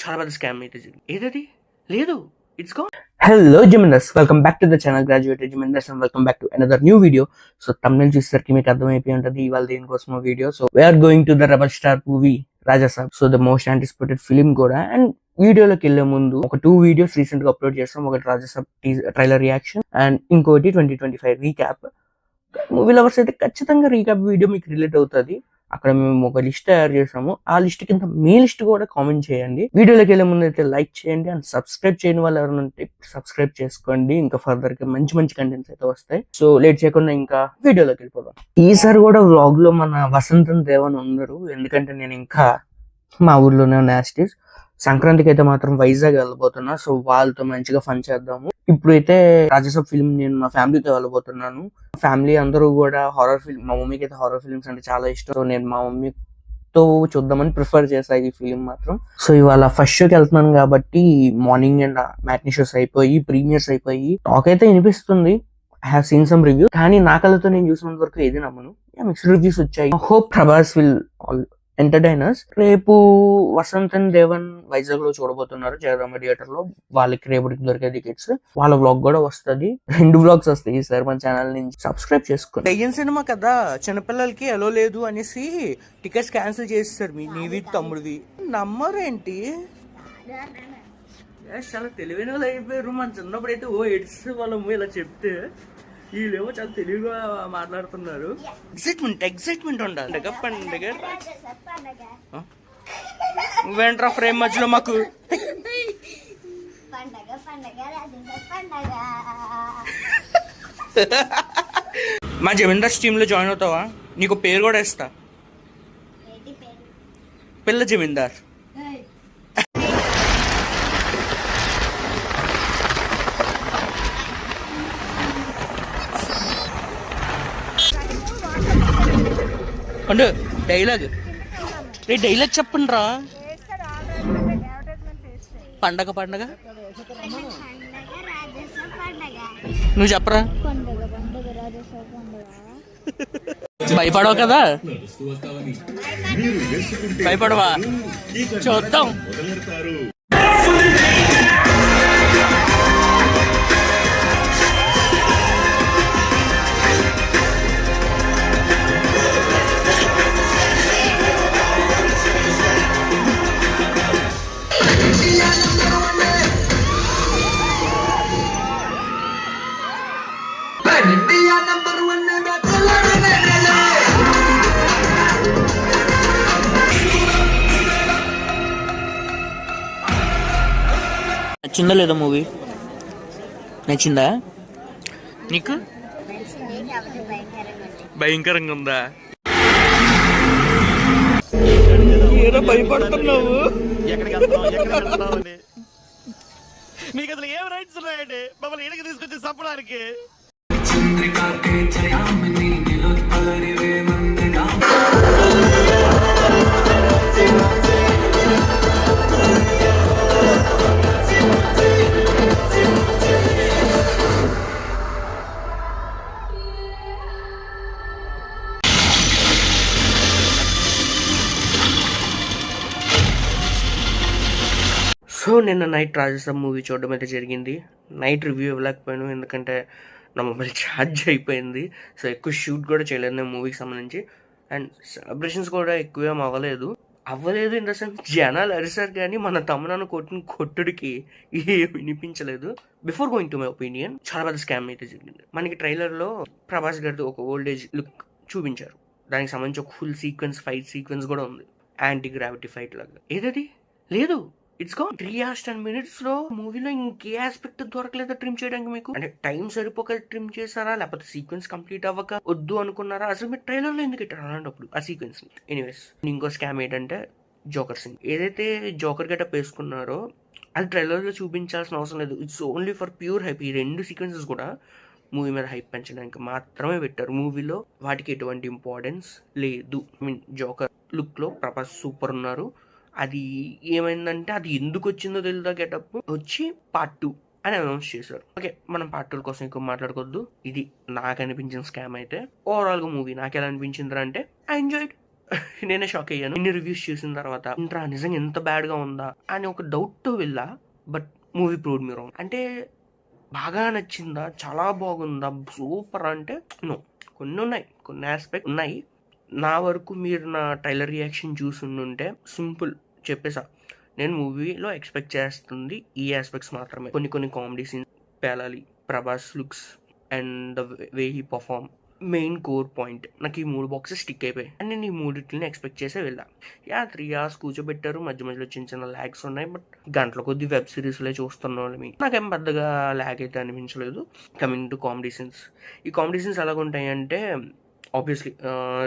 చాలా పెద్ద స్కామ్ అయితే ఏదది లేదు it's gone. Hello Geminis, welcome back to the channel Graduated Geminis and welcome back to another new video. So thumbnail చూసేసరికి మీకు అర్థమైపోయి ఉంటుంది ఇవాళ దేనికోసమో video. So we're going to the rebel star movie Rajasaab. So the most anticipated film కూడా. And వీడియోలోకి వెళ్లే ముందు ఒక 2 వీడియోస్ రీసెంట్ గా అప్లోడ్ చేస్తాం. ఒకటి రాజాసాబ్ ట్రైలర్ రియాక్షన్ అండ్ ఇంకోటి 2025 రీక్యాప్. మూవీ లవర్స్ అయితే ఖచ్చితంగా రీక్యాప్ వీడియో మీకు రిలేట్ అవుతుంది. అక్కడ మేము ఒక లిస్ట్ తయారు చేసాము. ఆ లిస్ట్ కింద మీ లిస్ట్ కూడా కామెంట్ చేయండి. వీడియోలోకి వెళ్ళే ముందు అయితే లైక్ చేయండి అండ్ సబ్స్క్రైబ్ చేయని వాళ్ళు ఎవరైనా ఉంటే సబ్స్క్రైబ్ చేసుకోండి. ఇంకా ఫర్దర్ గా మంచి మంచి కంటెంట్స్ అయితే వస్తాయి. సో లేట్ చేయకుండా ఇంకా వీడియోలోకి వెళ్ళిపోదాం. ఈసారి కూడా వ్లాగ్ లో మన వసంతం దేవన్ ఉండరు, ఎందుకంటే నేను ఇంకా మా ఊర్లోనే నాస్టిస్. సంక్రాంతికి అయితే మాత్రం వైజాగ్ వెళ్ళబోతున్నా. సో వాళ్ళతో మంచిగా ఫన్ చేద్దాము. ఇప్పుడైతే రాజాసాబ్ ఫిల్మ్ నేను మా ఫ్యామిలీతో వెళ్ళబోతున్నాను. ఫ్యామిలీ అందరూ కూడా హారర్ ఫిల్మ్, మా మమ్మీకి అయితే హారర్ ఫిల్మ్స్ అంటే చాలా ఇష్టం. సో నేను మా మమ్మీతో చూద్దామని ప్రిఫర్ చేస్తాను ఈ ఫిలిం మాత్రం. సో ఇవాళ ఫస్ట్ షోకి వెళ్తున్నాను కాబట్టి మార్నింగ్ అండ్ మ్యాట్నీ షోస్ అయిపోయి ప్రీమియర్స్ అయిపోయి టాక్ అయితే వినిపిస్తుంది. I have seen some review, కానీ నా కళ్ళతో నేను చూసినంత వరకు ఏది నమ్మను. మిక్స్డ్ రివ్యూస్ వచ్చాయి. Hope Prabhas will entertainers. రేపు వసంతన్ దేవన్ వైజాగ్ లో చూడబోతున్నారు జయరామ థియేటర్ లో. వాళ్ళకి రేపటికి దొరికే టికెట్స్, వాళ్ళ వ్లాగ్ కూడా వస్తుంది. 2 వ్లాగ్స్ వస్తాయి ఈసారి మన ఛానల్ నుంచి. సబ్స్క్రైబ్ చేసుకోండి. దయ్యం సినిమా కదా, చిన్నపిల్లలకి ఎలో లేదు అనేసి టికెట్స్ క్యాన్సిల్ చేసేసారు. నీవి తమ్ముడివి నమ్మరేంటి? చాలా తెలివైన వాళ్ళు అయిపోయారు. మన చిన్నప్పుడు అయితే ఎడ్స్ వాళ్ళము ఇలా చెప్తే వీళ్ళేమో చాలా తెలివిగా మాట్లాడుతున్నారు. ఎక్సైట్మెంట్ ఉండాలి. పండుగ వెంట్రా ఫ్రేమ్ మధ్యలో మాకు మా జమీందార్ టీమ్ లో జాయిన్ అవుతావా? నీకు పేరు కూడా ఇస్తా, పిల్ల జమీందార్. అంటే డైలాగ్ చెప్పండి రా. పండగ నువ్వు చెప్పరా. భయపడవు కదా? భయపడవా? చూద్దాం. నచ్చిందా లేదా మూవీ? నచ్చిందా నీకు? భయంకరంగా ఉందా? ఏదో భయపడుతున్నావు. మీకు అసలు ఏం రైట్స్ ఉన్నాయండి మమ్మల్ని ఇడికి తీసుకొచ్చి చంపడానికి? సో నిన్న నైట్ రాజాసాబ్ మూవీ చూడడం అయితే జరిగింది. నైట్ రివ్యూ ఇవ్వలేకపోయాను, ఎందుకంటే నా మొబైల్ ఛార్జ్ అయిపోయింది. సో ఎక్కువ షూట్ కూడా చేయలేదు నేను మూవీకి సంబంధించి. అండ్ సెలబ్రేషన్స్ కూడా ఎక్కువేం అవ్వలేదు ఇన్ ద సెన్స్ జనాలు అరిసారు, కానీ మన తమ్మునాన్న కొట్టిన కొట్టుడికి ఏం వినిపించలేదు. Before going to my opinion, చాలా పెద్ద స్కామ్ అయితే జరిగింది. మనకి ట్రైలర్లో ప్రభాస్ గారిది ఒక ఓల్డేజ్ లుక్ చూపించారు. దానికి సంబంధించి ఒక ఫుల్ సీక్వెన్స్, ఫైట్ సీక్వెన్స్ కూడా ఉంది, యాంటీ గ్రావిటీ ఫైట్ లాగా. ఏదది లేదు ఇట్స్ గాన్. 3 hours 10 minutes లో మూవీలో ఇంకే ఆస్పెక్ట్ దొరకలేదా ట్రిమ్ చేయడానికి మీకు? అంటే టైం సరిపోక ట్రిమ్ చేశారా, లేకపోతే సీక్వెన్స్ కంప్లీట్ అవ్వక వద్దు అనుకున్నారా? అసలు మీరు ట్రైలర్ లో ఎందుకు ఇట్టారు అలాంటప్పుడు ఆ సీక్వెన్స్ ని? ఎనీవేస్, ఇంకో స్కామ్ ఏంటంటే జోకర్ సింగ్. ఏదైతే జోకర్ గెటప్ వేసుకున్నారో అది ట్రైలర్ లో చూపించాల్సిన అవసరం లేదు. It's only for pure hype. ఈ 2 సీక్వెన్సెస్ కూడా మూవీ మీద హైప్ పెంచడానికి మాత్రమే పెట్టారు. మూవీలో వాటికి ఎటువంటి ఇంపార్టెన్స్ లేదు. జోకర్ లుక్ లో ప్రభాస్ సూపర్ ఉన్నారు. అది ఏమైందంటే అది ఎందుకు వచ్చిందో తెలుదా గెటప్ వచ్చి పార్ట్ 2 అని అనౌన్స్ చేశారు. ఓకే, మనం పార్ట్ 2 కోసం ఎక్కువ మాట్లాడుకోవద్దు. ఇది నాకు అనిపించిన స్కామ్ అయితే. ఓవరాల్ గా మూవీ నాకు ఎలా అనిపించింది అంటే ఐ ఎంజాయ్డ్. నేనే షాక్ అయ్యాను ఇన్ని రివ్యూస్ చూసిన తర్వాత. ఇంట్రా నిజంగా ఎంత బ్యాడ్గా ఉందా అని ఒక డౌట్తో వెళ్ళా. But movie proved me wrong. అంటే బాగా నచ్చిందా, చాలా బాగుందా, సూపర్ అంటే నో. కొన్ని ఉన్నాయి, కొన్ని ఆస్పెక్ట్ ఉన్నాయి. నా వరకు మీరు నా ట్రైలర్ రియాక్షన్ చూసుంటే సింపుల్ చెప్పేసా, నేను మూవీలో ఎక్స్పెక్ట్ చేస్తుంది ఈ ఆస్పెక్ట్స్ మాత్రమే. కొన్ని కామెడీ సీన్స్ పేలాలి, Prabhas looks and the way he perform, main core point. నాకు ఈ 3 బాక్సెస్ స్టిక్ అయిపోయాయి అండ్ నేను ఈ మూడింటిని ఎక్స్పెక్ట్ చేసే వెళ్ళా. 3 hours కూర్చోబెట్టారు, మధ్య మధ్యలో చిన్న ల్యాగ్స్ ఉన్నాయి. బట్ గంటల కొద్ది వెబ్ సిరీస్లే చూస్తున్న వాళ్ళమి, నాకేం పెద్దగా ల్యాగ్ అయితే అనిపించలేదు. కమింగ్ టు కామెడీ సీన్స్, ఈ కామెడీ సీన్స్ ఎలాగుంటాయి అంటే ఆబ్వియస్లీ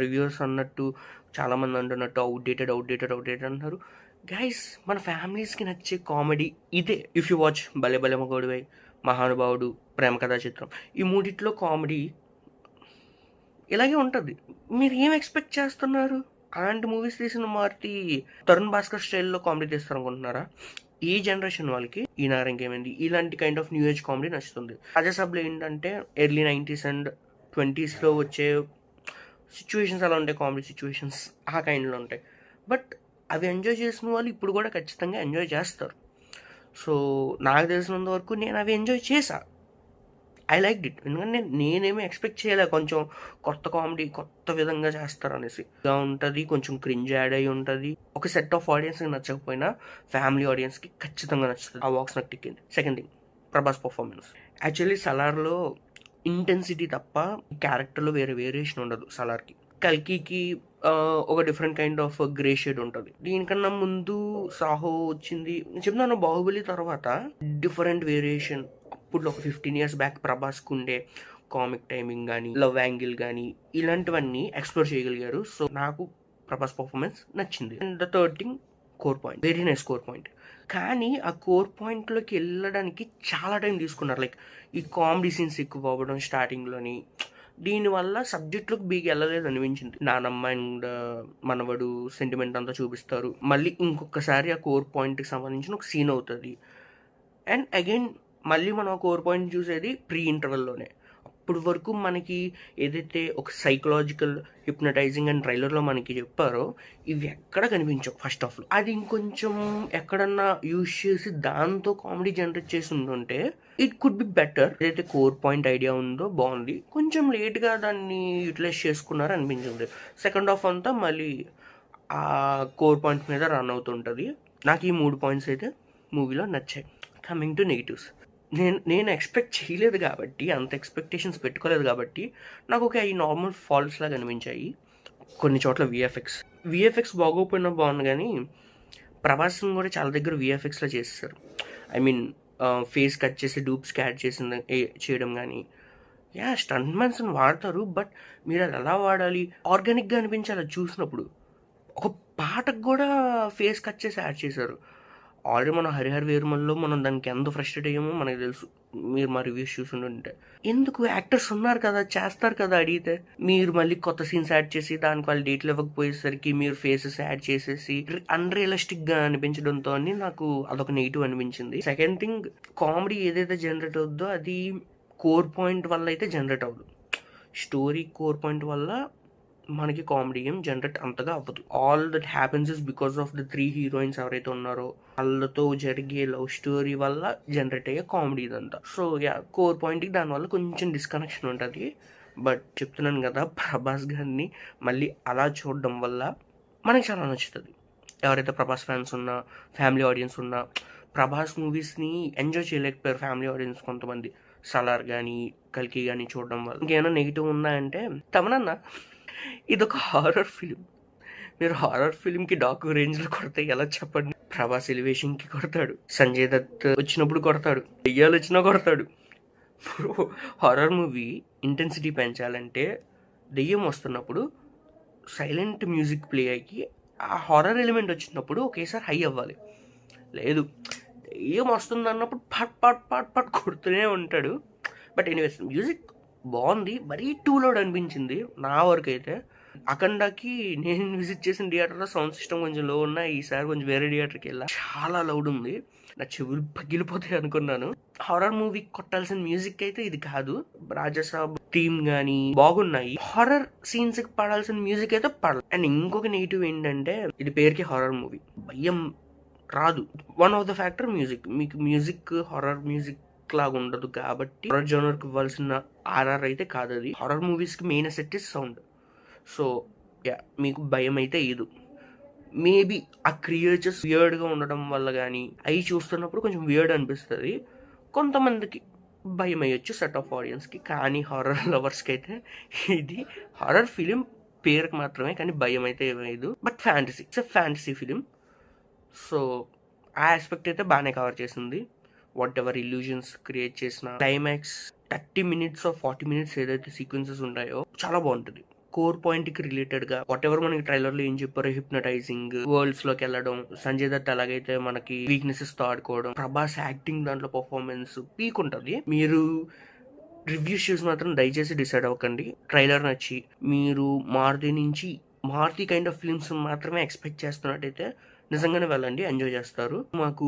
రివ్యూవర్స్ అన్నట్టు చాలామంది అంటున్నట్టు అవుట్డేటెడ్ అంటున్నారు. గైస్, మన ఫ్యామిలీస్కి నచ్చే కామెడీ ఇదే. ఇఫ్ యూ వాచ్ భలే భలే మగోడివై, మహానుభావుడు, ప్రేమ కథా చిత్రం, ఈ మూడిట్లో కామెడీ ఇలాగే ఉంటుంది. మీరు ఏం ఎక్స్పెక్ట్ చేస్తున్నారు? అలాంటి మూవీస్ తీసిన మార్తి తరుణ్ భాస్కర్ స్టైల్లో కామెడీ తీస్తారు అనుకుంటున్నారా? ఈ జనరేషన్ వాళ్ళకి ఈ నారంకేమైంది ఇలాంటి kind of new age comedy నచ్చుతుంది. రాజాసాబ్లో ఏంటంటే ఎర్లీ 90s అండ్ 20sలో వచ్చే సిచ్యువేషన్స్ అలా ఉంటాయి, కామెడీ సిచ్యువేషన్స్ ఆ కైండ్లో ఉంటాయి. బట్ అవి ఎంజాయ్ చేసిన వాళ్ళు ఇప్పుడు కూడా ఖచ్చితంగా ఎంజాయ్ చేస్తారు. సో నాకు తెలిసినంత వరకు నేను అవి ఎంజాయ్ చేశా. I like it. ఎందుకంటే నేనేమీ ఎక్స్పెక్ట్ చేయలే కొంచెం కొత్త కామెడీ కొత్త విధంగా చేస్తారు అనేసి. ఇలా ఉంటుంది, కొంచెం క్రింజ్ యాడ్ అయి ఉంటుంది. ఒక సెట్ ఆఫ్ ఆడియన్స్కి నచ్చకపోయినా ఫ్యామిలీ ఆడియన్స్కి ఖచ్చితంగా నచ్చుతుంది. ఆ బాక్స్ నాకు టిక్కింది. Second thing, Prabhas performance. Actually సలార్లో ఇంటెన్సిటీ తప్ప క్యారెక్టర్లో వేరే వేరియేషన్ ఉండదు. సలార్కి కల్కికి ఒక different kind of grey shade ఉంటుంది. దీనికన్నా ముందు సాహో వచ్చింది, చెప్తున్నాను బాహుబలి తర్వాత డిఫరెంట్ వేరియేషన్. అప్పుడు ఒక 15 years బ్యాక్ ప్రభాస్కు ఉండే కామిక్ టైమింగ్ కానీ, లవ్ యాంగిల్ కానీ, ఇలాంటివన్నీ ఎక్స్ప్లోర్ చేయగలిగారు. సో నాకు ప్రభాస్ పర్ఫార్మెన్స్ నచ్చింది. And the third thing, core point, very nice core point. కానీ ఆ కోర్ పాయింట్లోకి వెళ్ళడానికి చాలా టైం తీసుకున్నారు. లైక్ ఈ కామెడీ సీన్స్ ఎక్కువ అవ్వడం స్టార్టింగ్లోని, దీనివల్ల సబ్జెక్ట్లోకి బీగి వెళ్ళలేదు అనిపించింది. నానమ్మ అండ్ మనవడు సెంటిమెంట్ అంతా చూపిస్తారు, మళ్ళీ ఇంకొకసారి ఆ కోర్ పాయింట్కి సంబంధించిన ఒక సీన్ అవుతుంది. అండ్ అగైన్ మళ్ళీ మనం ఆ కోర్ పాయింట్ చూసేది ప్రీ ఇంటర్వెల్లోనే. అప్పుడు వరకు మనకి ఏదైతే ఒక సైకలాజికల్ హిప్నటైజింగ్ అండ్ ట్రైలర్లో మనకి చెప్పారో ఇవి ఎక్కడ కనిపించవు ఫస్ట్ హాఫ్లో. అది ఇంకొంచెం ఎక్కడన్నా యూజ్ చేసి దాంతో కామెడీ జనరేట్ చేసి ఉంటుంటే ఇట్ కుడ్ బి బెటర్. ఏదైతే కోర్ పాయింట్ ఐడియా ఉందో బాగుంది, కొంచెం లేట్గా దాన్ని యూటిలైజ్ చేసుకున్నారు అనిపించింది. సెకండ్ హాఫ్ అంతా మళ్ళీ ఆ కోర్ పాయింట్ మీద రన్ అవుతుంటుంది. నాకు ఈ 3 పాయింట్స్ అయితే మూవీలో నచ్చాయి. కమింగ్ టు నెగిటివ్స్, నేను ఎక్స్పెక్ట్ చేయలేదు కాబట్టి, అంత ఎక్స్పెక్టేషన్స్ పెట్టుకోలేదు కాబట్టి నాకు ఒక ఈ నార్మల్ ఫాల్ట్స్ లాగా అనిపించాయి. కొన్ని చోట్ల విఎఫ్ఎక్స్ బాగోపోయినా బాగుంది, కానీ ప్రభాస్ని కూడా చాలా దగ్గర విఎఫ్ఎక్స్లో చేస్తారు. ఐ మీన్ ఫేస్ కట్ చేసి డూప్స్కి యాడ్ చేయడం కానీ, స్టంట్ మ్యాన్స్ని వాడతారు. బట్ మీరు అది ఎలా వాడాలి, ఆర్గానిక్గా అనిపించాలి అది చూసినప్పుడు. ఒక పాటకు కూడా ఫేస్ కట్ చేసి యాడ్ చేశారు. ఆల్రెడీ మనం హరిహర వీరమల్లో మనం దానికి ఎంత ఫ్రస్ట్రేట్ అయ్యామో మనకు తెలుసు. మీరు మా రివ్యూస్ చూసుంటే ఎందుకు యాక్టర్స్ ఉన్నారు కదా, చేస్తారు కదా, అడిగితే మీరు మళ్ళీ కొత్త సీన్స్ యాడ్ చేసి దానికి వాళ్ళు డేట్లు ఇవ్వకపోయేసరికి మీరు ఫేసెస్ యాడ్ చేసేసి అన్రియలిస్టిక్గా అనిపించడంతో నాకు అదొక నెగిటివ్ అనిపించింది. సెకండ్ థింగ్, కామెడీ ఏదైతే జనరేట్ అవుద్దో అది కోర్ పాయింట్ వల్ల అయితే జనరేట్ అవ్వదు. స్టోరీ కోర్ పాయింట్ వల్ల మనకి కామెడీ ఏం జనరేట్ అంతగా అవ్వదు. All that happens is because of the 3 heroines ఎవరైతే ఉన్నారో వాళ్ళతో జరిగే లవ్ స్టోరీ వల్ల జనరేట్ అయ్యే కామెడీ ఇదంతా. సో కోర్ పాయింట్కి దానివల్ల కొంచెం డిస్కనెక్షన్ ఉంటుంది. బట్ చెప్తున్నాను కదా, ప్రభాస్ గారిని మళ్ళీ అలా చూడడం వల్ల మనకి చాలా నచ్చుతుంది. ఎవరైతే ప్రభాస్ ఫ్యాన్స్ ఉన్నా, ఫ్యామిలీ ఆడియన్స్ ఉన్నా, ప్రభాస్ మూవీస్ని ఎంజాయ్ చేయలేకపోయారు ఫ్యామిలీ ఆడియన్స్ కొంతమంది. సలార్ కానీ కల్కి కానీ చూడడం వల్ల. ఇంకేమైనా నెగిటివ్ ఉందా అంటే, తమనన్నా ఇదొక హారర్ ఫిలిం. మీరు హారర్ ఫిలింకి డాకు రేంజ్లో కొడితే ఎలా చెప్పండి? ప్రభాస్ ఎలివేషన్కి కొడతాడు, సంజయ్ దత్ వచ్చినప్పుడు కొడతాడు, దెయ్యాలు వచ్చినా కొడతాడు. హారర్ మూవీ ఇంటెన్సిటీ పెంచాలంటే దెయ్యం వస్తున్నప్పుడు సైలెంట్ మ్యూజిక్ ప్లే అయ్యి ఆ హారర్ ఎలిమెంట్ వచ్చినప్పుడు ఒకేసారి హై అవ్వాలి. లేదు, దెయ్యం వస్తుంది అన్నప్పుడు పట్ పట్ పట్ పట్ కొడుతూనే ఉంటాడు. బట్ ఎనీవేస్ మ్యూజిక్ బాగుంది, మరీ టూ లోడ్ అనిపించింది నా వరకు అయితే. అఖండాకి నేను విజిట్ చేసిన థియేటర్లో సౌండ్ సిస్టమ్ కొంచెం లో ఉన్నా, ఈసారి కొంచెం వేరే థియేటర్కి వెళ్ళా, చాలా లౌడ్ ఉంది, నా చెవులు పగిలిపోతాయి అనుకున్నాను. హారర్ మూవీ కొట్టాల్సిన మ్యూజిక్ అయితే ఇది కాదు. రాజాసాబ్ థీమ్ గానీ బాగున్నాయి, హారర్ సీన్స్ కి పడాల్సిన మ్యూజిక్ అయితే పడదు. అండ్ ఇంకొక నెగిటివ్ ఏంటంటే ఇది పేరుకి హారర్ మూవీ, భయం రాదు. One of the factor music. మీకు మ్యూజిక్ హారర్ మ్యూజిక్ లాగా ఉండదు కాబట్టి హారర్ జోనర్ కి ఇవ్వాల్సిన ఆర్ఆర్ అయితే కాదు అది. హారర్ మూవీస్ కి main asset is sound. So yeah, మీకు భయం అయితే ఇది. మేబీ ఆ క్రియేచర్స్ వియర్డ్గా ఉండడం వల్ల కానీ అవి చూస్తున్నప్పుడు కొంచెం వియర్డ్ అనిపిస్తుంది, కొంతమందికి భయం అయ్యొచ్చు సెట్ ఆఫ్ ఆడియన్స్కి. కానీ హారర్ లవర్స్కి అయితే ఇది హారర్ ఫిలిం పేరుకి మాత్రమే, కానీ భయం అయితే ఏమయ్యదు. But fantasy, it's a fantasy film. So ఆ ఆస్పెక్ట్ అయితే బాగానే కవర్ చేసింది. వాట్ ఎవర్ ఇల్యూజన్స్ క్రియేట్ చేసిన క్లైమాక్స్ 30 minutes or 40 minutes ఏదైతే సీక్వెన్సెస్ ఉంటాయో చాలా బాగుంటుంది. కోర్ పాయింట్ కి రిలేటెడ్ గా వాట్ ఎవర్ మనకి ట్రైలర్ లో ఏం చెప్పారో, హిప్నటైజింగ్ వరల్డ్స్ లోకి వెళ్ళడం, సంజయ్ దత్ అలాగైతే మనకి వీక్నెసెస్ తో ఆడుకోవడం, ప్రభాస్ యాక్టింగ్ దాంట్లో పర్ఫార్మెన్స్ పీక్ ఉంటుంది. మీరు రివ్యూస్ చూసి మాత్రం దయచేసి డిసైడ్ అవ్వకండి. ట్రైలర్ నచ్చి మీరు మారుతి కైండ్ ఆఫ్ ఫిల్మ్స్ మాత్రమే ఎక్స్పెక్ట్ చేస్తున్నట్టయితే నిజంగానే వెళ్ళండి, ఎంజాయ్ చేస్తారు. మాకు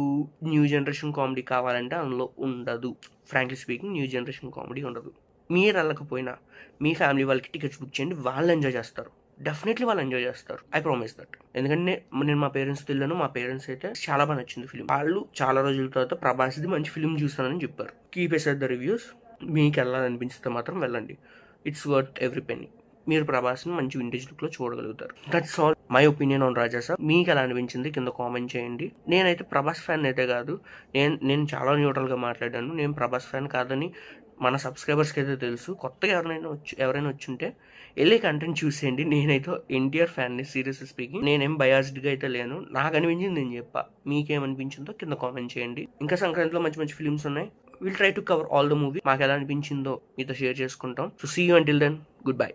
న్యూ జనరేషన్ కామెడీ కావాలంటే అందులో ఉండదు. Frankly speaking new generation comedy ఉండదు. మీరు వెళ్ళకపోయినా మీ ఫ్యామిలీ వాళ్ళకి టికెట్స్ బుక్ చేయండి, వాళ్ళు ఎంజాయ్ చేస్తారు. డెఫినెట్లీ వాళ్ళు ఎంజాయ్ చేస్తారు, ఐ ప్రామిస్ దట్. ఎందుకంటే నేను మా పేరెంట్స్ వెళ్ళాను, మా పేరెంట్స్ అయితే చాలా బాగా నచ్చింది ఫిలిం. వాళ్ళు చాలా రోజుల తర్వాత ప్రభాస్ది మంచి ఫిలిం చూస్తానని చెప్పారు. Keep aside the reviews. మీకు వెళ్ళాలనిపించితే మాత్రం వెళ్ళండి, ఇట్స్ వర్త్ ఎవ్రీ పెన్నీ. మీరు ప్రభాస్ని మంచి వింటేజ్ లుక్ లో చూడగలుగుతారు. That's all my opinion on Rajasaab. మీకు ఎలా అనిపించింది కింద కామెంట్ చేయండి. నేనైతే ప్రభాస్ ఫ్యాన్ అయితే కాదు, నేను చాలా న్యూట్రల్ గా మాట్లాడాను. నేను ప్రభాస్ ఫ్యాన్ కాదని మన సబ్స్క్రైబర్స్కి అయితే తెలుసు. కొత్తగా ఎవరైనా వచ్చుంటే వెళ్ళి కంటెంట్ చూసేయండి. నేనైతే ఎన్టీఆర్ ఫ్యాన్ని, సీరియస్ స్పీకింగ్. నేనేం బయాస్డ్గా అయితే లేను, నాకు అనిపించింది నేను చెప్పా. మీకేమనిపించిందో కింద కామెంట్ చేయండి. ఇంకా సంక్రాంతిలో మంచి మంచి ఫిల్మ్స్ ఉన్నాయి. Will try to cover all the movie. మాకు ఎలా అనిపించిందో మీతో షేర్ చేసుకుంటాం. So see you until then, good by.